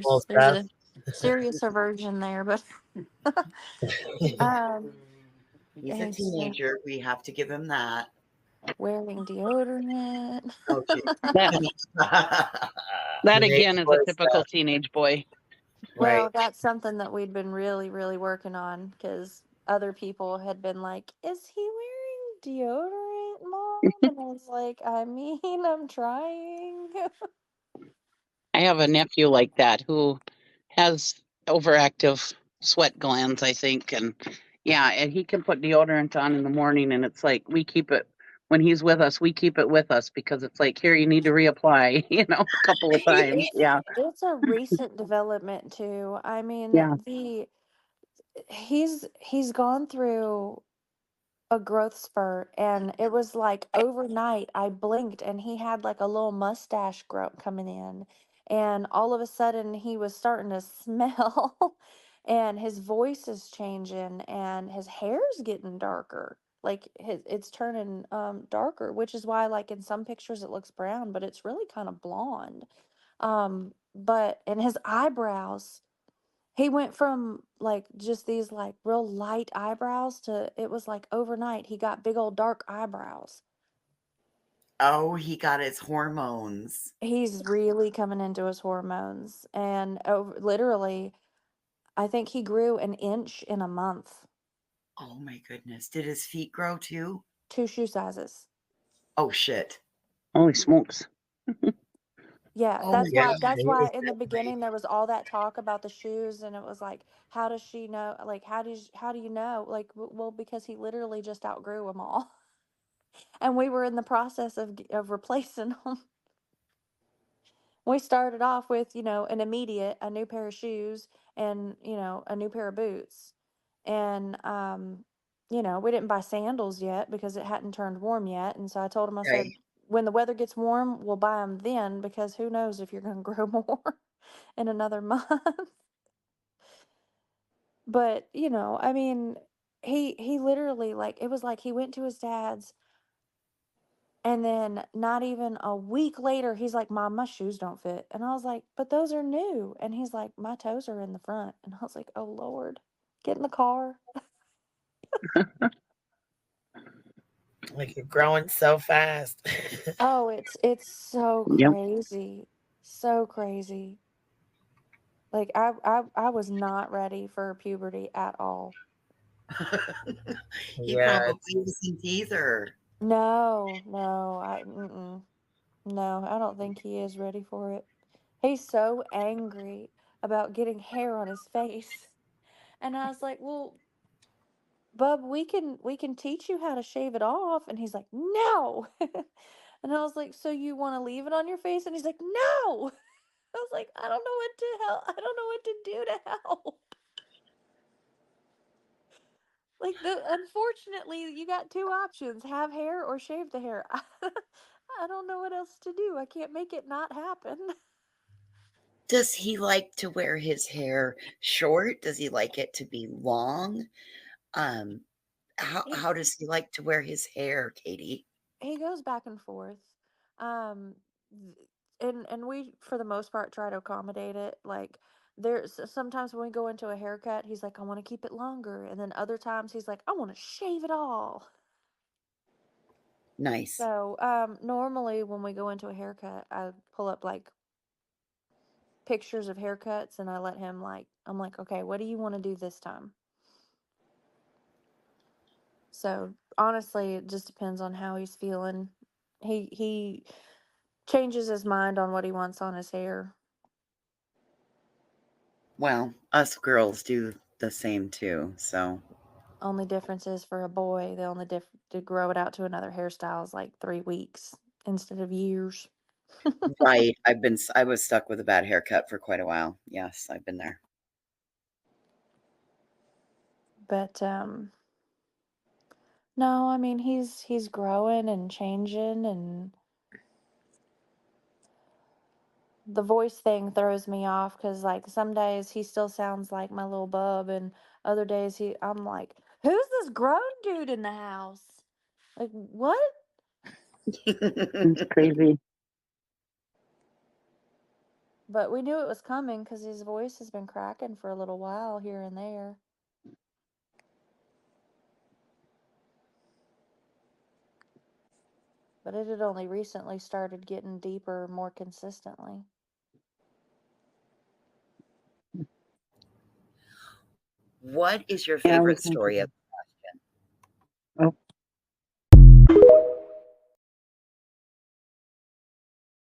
Well, There's Beth. a seriouser version there, but um, He's a it's teenager. We have to give him that. wearing deodorant. Oh, gee. That that Teenage again is a boy typical stuff. teenage boy. Right. Well, that's something that we'd been really, really working on because other people had been like, "Is he wearing deodorant, Mom?" And I was like, "I mean, I'm trying." I have a nephew like that who has overactive sweat glands, I think, and yeah, and he can put deodorant on in the morning, and it's like we keep it when he's with us. We keep it with us because it's like here you need to reapply, a couple of times. It's Yeah, it's a recent development too. I mean, yeah. the he's gone through a growth spurt, and it was like overnight I blinked and he had like a little mustache grow coming in, and all of a sudden he was starting to smell and his voice is changing and his hair's getting darker, like it's turning darker, which is why like in some pictures it looks brown but it's really kind of blonde. But and his eyebrows, he went from like just these like real light eyebrows to it was like overnight he got big old dark eyebrows. Oh, he got his hormones. He's really coming into his hormones, and over, literally I think he grew an inch in a month. Oh my goodness. Did his feet grow too? Two shoe sizes. Oh shit. Holy smokes! Yeah, Oh my that's Yeah. why goodness. that's He was why in the Right. beginning there was all that talk about the shoes, and it was like, how does she know, like how do you know, like well, because he literally just outgrew them all. And we were in the process of replacing them. We started off with, an immediate, a new pair of shoes and, a new pair of boots. And, we didn't buy sandals yet because it hadn't turned warm yet. And so I told him, I Right. said, when the weather gets warm, we'll buy them then because who knows if you're going to grow more in another month. But, I mean, he literally, like, it was like he went to his dad's. And then not even a week later, he's like, "Mom, my shoes don't fit." And I was like, "But those are new." And he's like, "My toes are in the front." And I was like, "Oh Lord, get in the car." like you're growing so fast. Oh, it's so Yep. crazy. So crazy. Like I was not ready for puberty at all. He Yeah, probably it's wasn't either. No, no, no, I don't think he is ready for it. He's so angry about getting hair on his face. And I was like, "Well, Bub, we can teach you how to shave it off." And he's like, "No." And I was like, "So you want to leave it on your face?" And he's like, "No." I was like, "I don't know what to help. I don't know what to do to help." Like the unfortunately, you got two options: have hair or shave the hair. I don't know what else to do. I can't make it not happen. Does he like to wear his hair short? Does he like it to be long? Um, how He how does he like to wear his hair, Katie? he goes back and forth. Um and we for the most part try to accommodate it. Like there's sometimes when we go into a haircut, he's like, "I want to keep it longer." And then other times he's like, "I want to shave it all." Nice. So, normally when we go into a haircut, I pull up like pictures of haircuts and I let him like I'm like, "Okay, what do you want to do this time?" So, honestly, it just depends on how he's feeling. He changes his mind on what he wants on his hair. Well, us girls do the same too. So, Only difference is for a boy, the only to grow it out to another hairstyle is like 3 weeks instead of years. right. I was stuck with a bad haircut for quite a while. Yes, I've been there. But no, I mean he's growing and changing, and the voice thing throws me off because like some days he still sounds like my little bub, and other days I'm like, "Who's this grown dude in the house?" Like what? It's crazy. But we knew it was coming because his voice has been cracking for a little while here and there. But it had only recently started getting deeper more consistently. What is your Yeah, we favorite can- story of